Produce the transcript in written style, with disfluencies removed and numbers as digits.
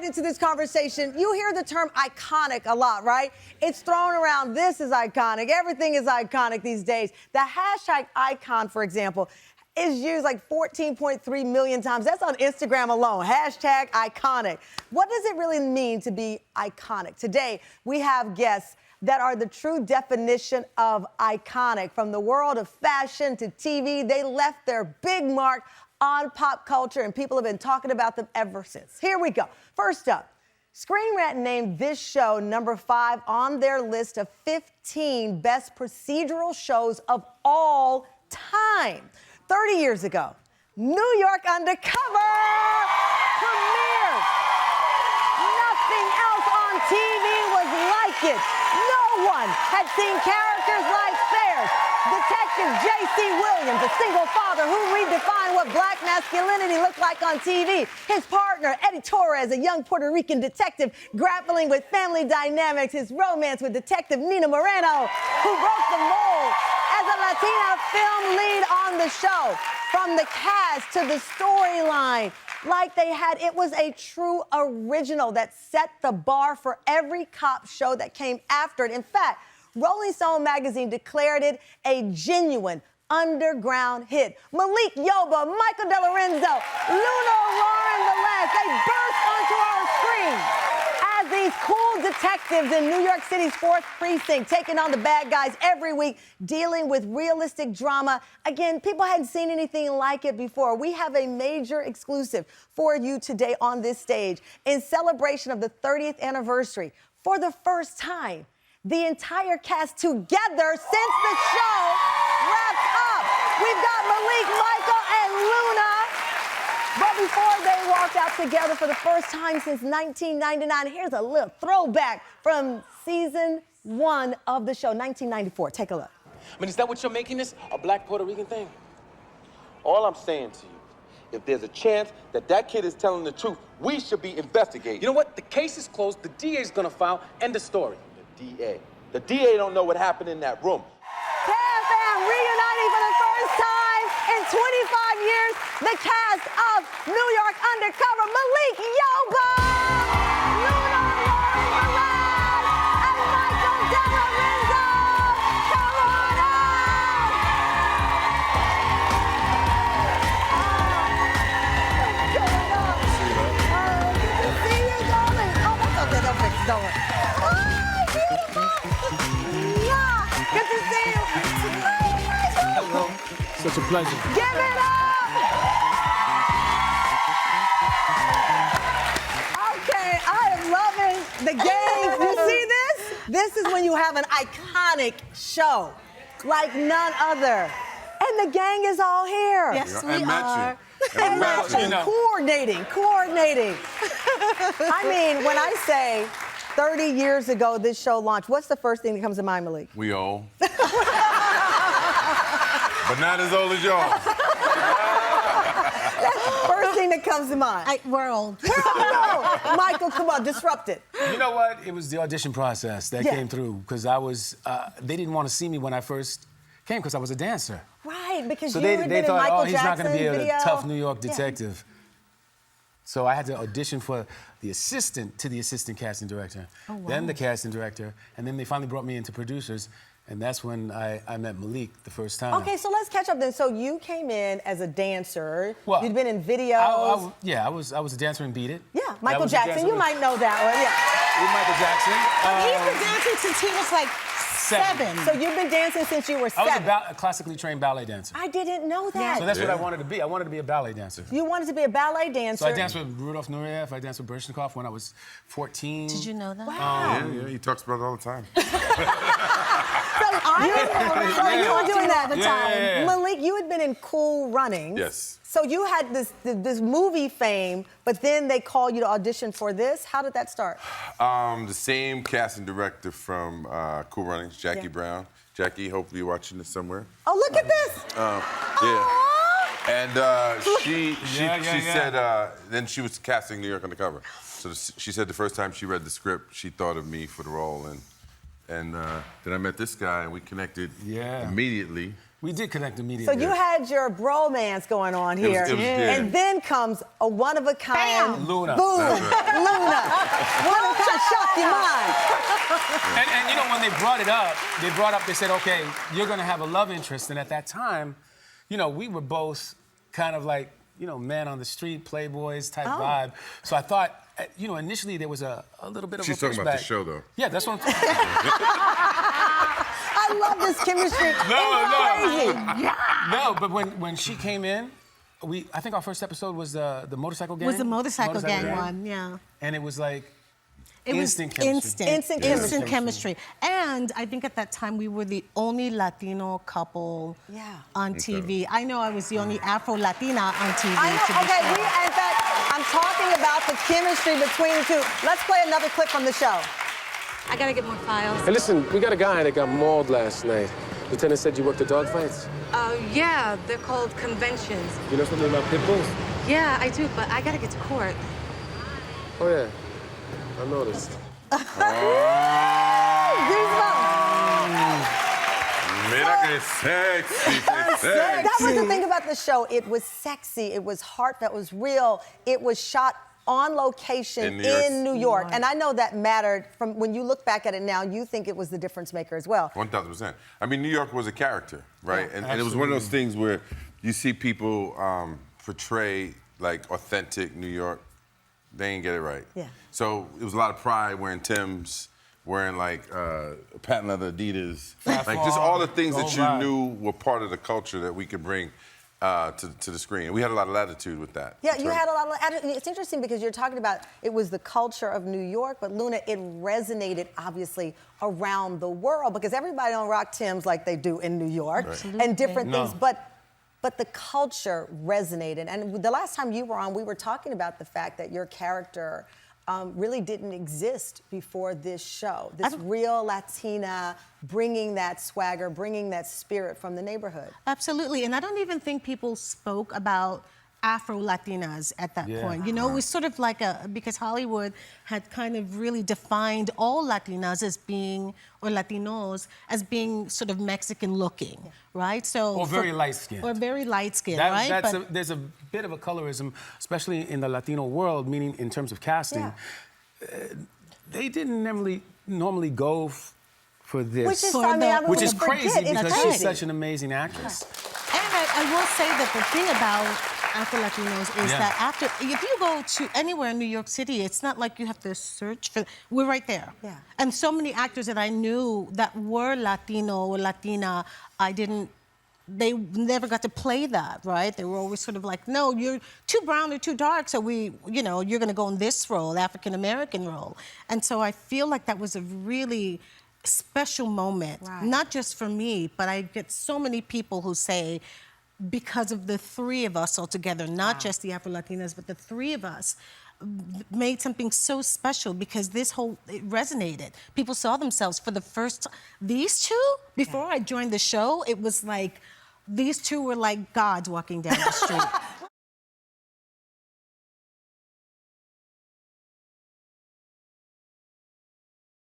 into this conversation. You hear the term iconic a lot, right? It's thrown around. This is iconic. Everything is iconic these days. The hashtag icon, for example, is used like 14.3 million times. That's on Instagram alone. Hashtag iconic. What does it really mean to be iconic? Today, we have guests that are the true definition of iconic. From the world of fashion to TV, they left their big mark on pop culture, and people have been talking about them ever since. Here we go. First up, Screen Rant named this show number 5 on their list of 15 best procedural shows of all time. 30 years ago, New York Undercover premiered. Nothing else on TV was like it. No one had seen characters like theirs. Detective J.C. Williams, a single father who redefined what black masculinity looked like on TV. His partner, Eddie Torres, a young Puerto Rican detective grappling with family dynamics. His romance with Detective Nina Moreno, who broke the mold as a Latina film lead on the show. From the cast to the storyline, like they had, it was a true original that set the bar for every cop show that came after it. In fact, Rolling Stone magazine declared it a genuine underground hit. Malik Yoba, Michael Delorenzo, Luna Lauren Velez, they burst onto our screen as these cool detectives in New York City's 4th precinct, taking on the bad guys every week, dealing with realistic drama. Again, people hadn't seen anything like it before. We have a major exclusive for you today on this stage. In celebration of the 30th anniversary, for the first time, the entire cast together since the show wrapped up. We've got Malik, Michael, and Luna. But before they walked out together for the first time since 1999, here's a little throwback from season 1 of the show, 1994. Take a look. I mean, is that what you're making this? A black Puerto Rican thing? All I'm saying to you, if there's a chance that that kid is telling the truth, we should be investigating. You know what? The case is closed. The DA's gonna file. End of story. DA. The DA don't know what happened in that room. Fam, reuniting for the first time in 25 years, the cast of New York Undercover, Malik Yoba, Luna Lauren Velez, and Michael Delorenzo. Come on out! Good to see you, darling. Oh, that's okay. Don't fix it. Don't worry. Good to see you. Hello. Such a pleasure. Give it up! Okay, I am loving the game. You see this? This is when you have an iconic show like none other. And the gang is all here. Yes, we are. And matching, coordinating. I mean, when I say 30 years ago, this show launched. What's the first thing that comes to mind, Malik? We old. But not as old as y'all. That's the first thing that comes to mind. We're old. No. Michael, come on, disrupt it. You know what? It was the audition process that came through because I was. They didn't want to see me when I first came because I was a dancer. Right, because So you had they been in thought, Michael oh, he's not Jackson going to be a video. tough New York detective. So I had to audition for the assistant to the assistant casting director, then the casting director, and then they finally brought me into producers, and that's when I met Malik the first time. Okay, so let's catch up then. So you came in as a dancer. Well, you'd been in videos. I was a dancer in Beat It. Yeah, I Michael was a Jackson. dancer You with- might know that one. Yeah. With Michael Jackson. He's been dancing since he was like 7. So you've been dancing since you were 7. I was a classically trained ballet dancer. I didn't know that. So that's what I wanted to be. I wanted to be a ballet dancer. You wanted to be a ballet dancer. So I danced with Rudolph Nureyev. I danced with Bershnikov when I was 14. Did you know that? Wow. Yeah, he talks about it all the time. So you were doing that all the time. Yeah. Malik, you had been in Cool Runnings. Yes. So you had this movie fame, but then they called you to audition for this. How did that start? The same casting director from Cool Runnings, Jackie Yeah. Brown. Jackie, hopefully you're watching this somewhere. Oh, look at this. Yeah. And she said, then she was casting New York Undercover. So she said the first time she read the script, she thought of me for the role. And then I met this guy and we connected immediately. We did connect So immediately. you had your bromance going on here. it was good. And then comes a one-of-a-kind... Bam. Luna. Boom. That's Luna. One-of-a-kind shock your mind. And you know, when they brought up, they said, okay, you're gonna have a love interest. And at that time, you know, we were both kind of like, you know, man on the street, playboys type vibe. So I thought, you know, initially there was a little bit of She's a pushback. talking about the show, though. Yeah, that's what I'm talking about. I love this chemistry. It's crazy. No, but when she came in, I think our first episode was the motorcycle gang. Was the motorcycle gang one, yeah. And it was like It instant was chemistry. instant chemistry. And I think at that time we were the only Latino couple on TV. I know I was the only Afro-Latina on TV. I know. Okay, in fact, I'm talking about the chemistry between the two. Let's play another clip from the show. I gotta get more files. Hey, listen, we got a guy that got mauled last night. Lieutenant said you worked the dog fights. Yeah, they're called conventions. You know something about pit bulls? Yeah, I do, but I gotta get to court. Oh, yeah. I noticed. Mira que sexy, que sexy. That was the thing about the show. It was sexy. It was heartfelt. It was real. It was shot on location in New York. And I know that mattered. From when you look back at it now, you think it was the difference maker as well. 1,000%. I mean, New York was a character, right? And it was one of those things where you see people portray like authentic New York. They ain't get it right. Yeah. So it was a lot of pride wearing Timbs, wearing like patent leather Adidas, like just all the things that you knew were part of the culture that we could bring to the screen. We had a lot of latitude with that. Yeah, you had a lot of... It's interesting because you're talking about it was the culture of New York, but Luna, it resonated obviously around the world because everybody don't rock Timbs like they do in New York and different things, but the culture resonated. And the last time you were on, we were talking about the fact that your character really didn't exist before this show. This real Latina, bringing that swagger, bringing that spirit from the neighborhood. Absolutely, and I don't even think people spoke about Afro-Latinas at that point. You know, it was sort of like because Hollywood had kind of really defined all Latinas as being, or Latinos, as being sort of Mexican-looking, right? So Or very light-skinned. Or very light-skinned, right? There's a bit of a colorism, especially in the Latino world, meaning in terms of casting. They didn't normally go for this. Which is, I mean, which is crazy because crazy. she's such an amazing actress. And I will say that the thing about Afro-Latinos is that if you go to anywhere in New York City, it's not like you have to search for, we're right there. Yeah. And so many actors that I knew that were Latino or Latina, they never got to play that, right? They were always sort of like, no, you're too brown or too dark, so you know, you're gonna go in this role, African-American role. And so I feel like that was a really special moment, not just for me, but I get so many people who say, because of the three of us all together, not just the Afro-Latinas, but the three of us, made something so special because it resonated. People saw themselves for the first, these two, before I joined the show, it was like, these two were like gods walking down the street.